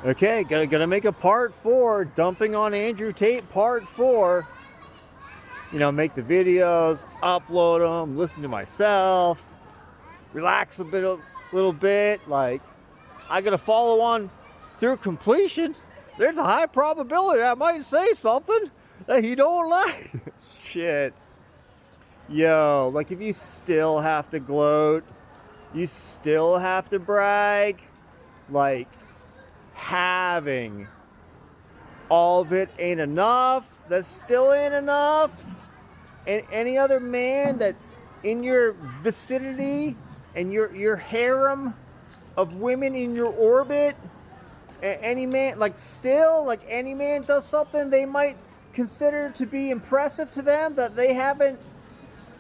Okay, gotta make a part 4, dumping on Andrew Tate part 4. Make the videos, upload them, listen to myself, relax a little bit. Like, I gotta follow on through completion. There's a high probability I might say something that he don't like. Shit. Yo, like, if you still have to gloat, you still have to brag, like, having all of it ain't enough. That still ain't enough. And any other man that's in your vicinity and your harem of women in your orbit, any man, like, still, like, any man does something they might consider to be impressive to them that they haven't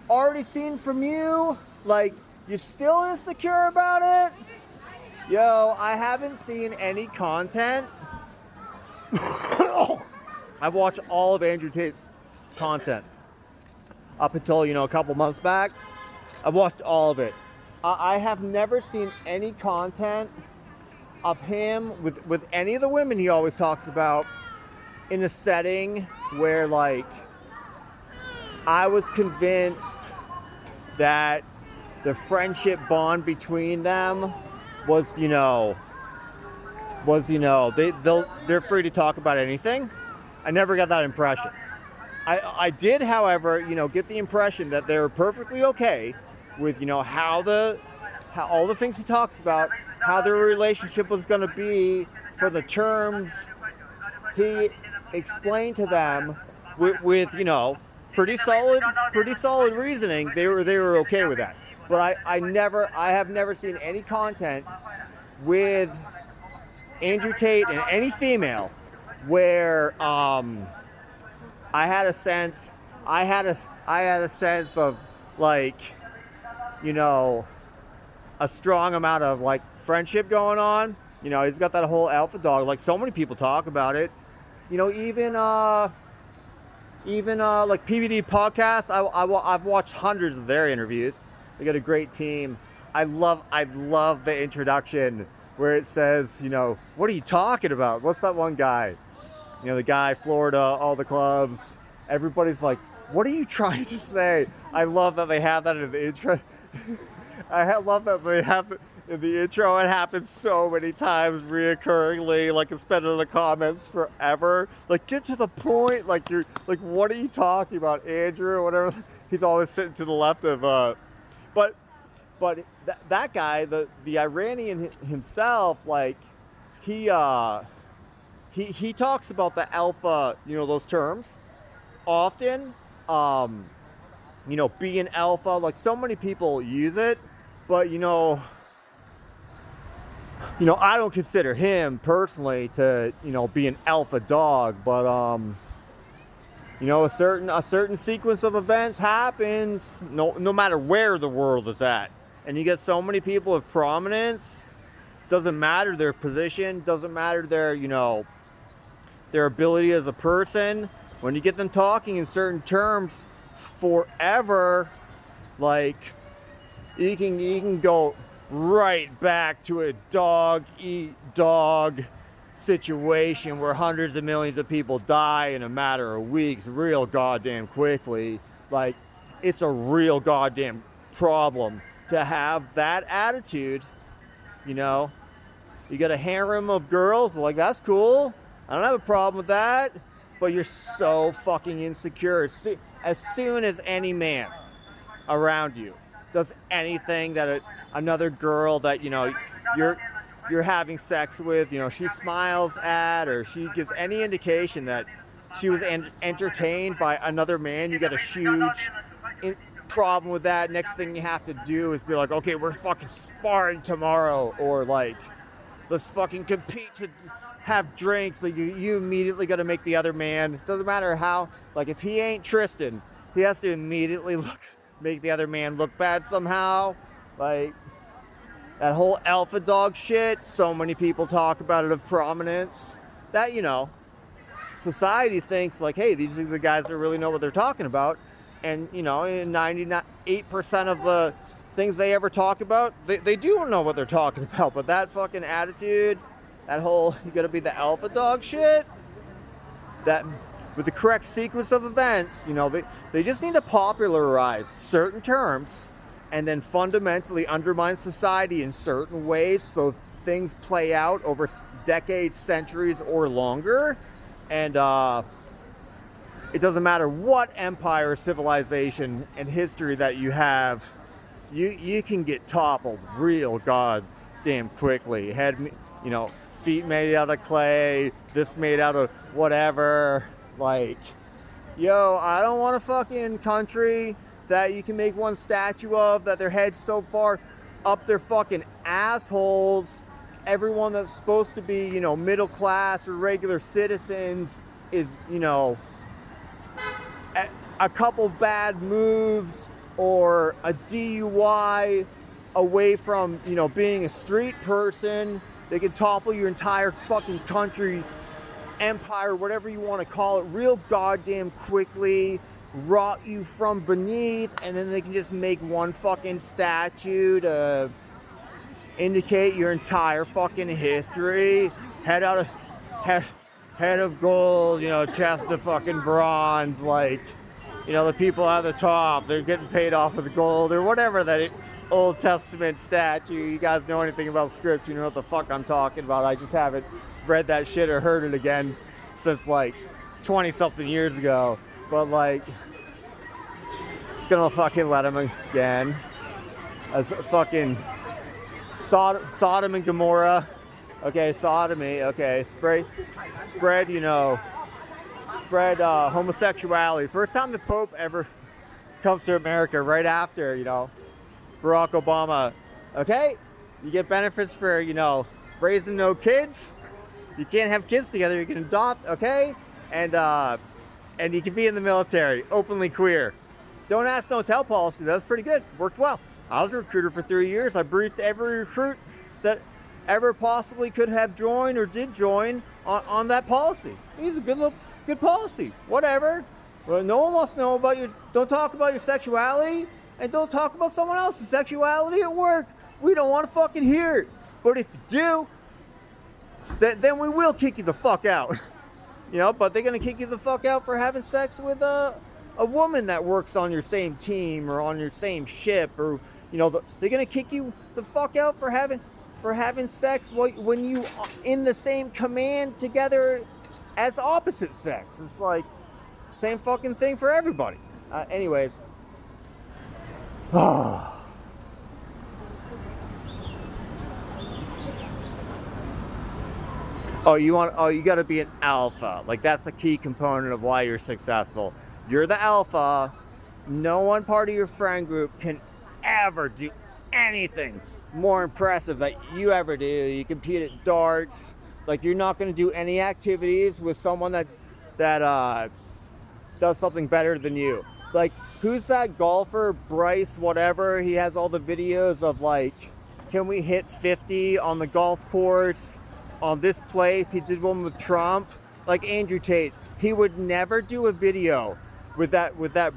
already seen from you, like, you're still insecure about it. Yo, I haven't seen any content. I've watched all of Andrew Tate's content up until, a couple months back. I've watched all of it. I have never seen any content of him with any of the women he always talks about in a setting where, like, I was convinced that the friendship bond between them was, they're free to talk about anything. I never got that impression. I did, however, get the impression that they were perfectly okay with, how all the things he talks about, how their relationship was going to be for the terms he explained to them with pretty solid reasoning. They were okay with that. But I have never seen any content with Andrew Tate and any female where I had a sense of, like, a strong amount of, like, friendship going on. He's got that whole alpha dog, like so many people talk about it. Even like PBD podcasts, I've watched hundreds of their interviews. They got a great team. I love the introduction where it says, what are you talking about? What's that one guy? The guy, Florida, all the clubs. Everybody's like, what are you trying to say? I love that they have that in the intro. Love that they have it in the intro. It happens so many times reoccurringly. Like, it's been in the comments forever. Like, get to the point. Like, you're like, what are you talking about, Andrew? Or whatever. He's always sitting to the left of. But that guy, the Iranian himself, like, he talks about the alpha, those terms often. Being alpha, like, so many people use it, but I don't consider him personally to be an alpha dog. But a certain sequence of events happens no matter where the world is at, and you get so many people of prominence. Doesn't matter their position, doesn't matter their ability as a person. When you get them talking in certain terms forever, like, you can go right back to a dog eat dog situation where hundreds of millions of people die in a matter of weeks real goddamn quickly. Like, it's a real goddamn problem to have that attitude. You got a harem of girls, like, that's cool. I don't have a problem with that. But you're so fucking insecure. As soon as any man around you does anything that another girl that you're having sex with, she smiles at, or she gives any indication that she was entertained by another man, you got a huge problem with that. Next thing you have to do is be like, okay, we're fucking sparring tomorrow, or like, let's fucking compete to have drinks. Like, you immediately got to make the other man, doesn't matter how, like, if he ain't Tristan, he has to immediately make the other man look bad somehow. Like, that whole alpha dog shit, so many people talk about it of prominence, that, society thinks, like, hey, these are the guys that really know what they're talking about. And, 98% of the things they ever talk about, they do know what they're talking about. But that fucking attitude, That whole, you gotta be the alpha dog shit. That, with the correct sequence of events, you know, they just need to popularize certain terms and then fundamentally undermine society in certain ways so things play out over decades, centuries, or longer. And it doesn't matter what empire, civilization, and history that you have, you can get toppled real goddamn quickly. You know, feet made out of clay, this made out of whatever. Like, yo, I don't want a fucking country that you can make one statue of, that their head's so far up their fucking assholes. Everyone that's supposed to be, you know, middle class or regular citizens is, you know, a couple bad moves or a DUI away from, you know, being a street person. They can topple your entire fucking country, empire, whatever you want to call it, real goddamn quickly, rot you from beneath, and then they can just make one fucking statue to indicate your entire fucking history. Head of gold, you know, chest of fucking bronze, like, you know, the people at the top, they're getting paid off with gold or whatever that Old Testament statue. You guys know anything about script, you know what the fuck I'm talking about. I just haven't read that shit or heard it again since like 20 something years ago. But like, just gonna fucking let him again. As fucking Sodom and Gomorrah. Okay, sodomy. Okay, spread, you know, homosexuality. First time the Pope ever comes to America, right after, you know, Barack Obama. Okay, you get benefits for, you know, raising no kids. You can't have kids together. You can adopt. Okay, and you can be in the military, openly queer. Don't ask, don't tell policy. That's pretty good. Worked well. I was a recruiter for 3 years. I briefed every recruit that ever possibly could have joined or did join on that policy. It's a good policy. Whatever. Well, no one wants to know about your. Don't talk about your sexuality, and don't talk about someone else's sexuality at work. We don't want to fucking hear it. But if you do, then we will kick you the fuck out. You know, but they're gonna kick you the fuck out for having sex with a woman that works on your same team or on your same ship, or, you know, they're gonna kick you the fuck out for having sex when you in the same command together as opposite sex. It's like same fucking thing for everybody. Anyways. You got to be an alpha. Like, that's a key component of why you're successful. You're the alpha. No one part of your friend group can ever do anything more impressive that you ever do. You compete at darts. Like, you're not going to do any activities with someone that does something better than you. Like, who's that golfer, Bryce, whatever? He has all the videos of, like, can we hit 50 on the golf course on this place? He did one with Trump. Like Andrew Tate, he would never do a video with that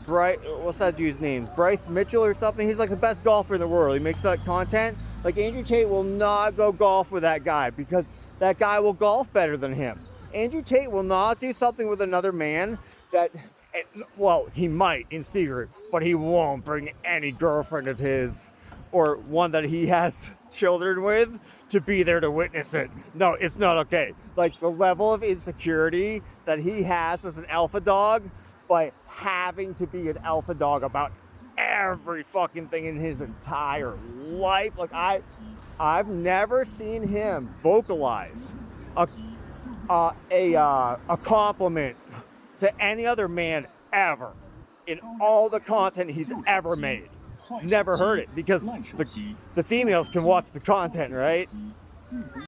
Bryce, what's that dude's name? Bryce Mitchell or something? He's like the best golfer in the world. He makes that content. Like, Andrew Tate will not go golf with that guy because that guy will golf better than him. Andrew Tate will not do something with another man that, well, he might in secret, but he won't bring any girlfriend of his or one that he has children with to be there to witness it. No, it's not okay. Like, the level of insecurity that he has as an alpha dog by having to be an alpha dog about every fucking thing in his entire life. Like, I've never seen him vocalize a compliment to any other man ever in all the content he's ever made. Never heard it, because the females can watch the content, right?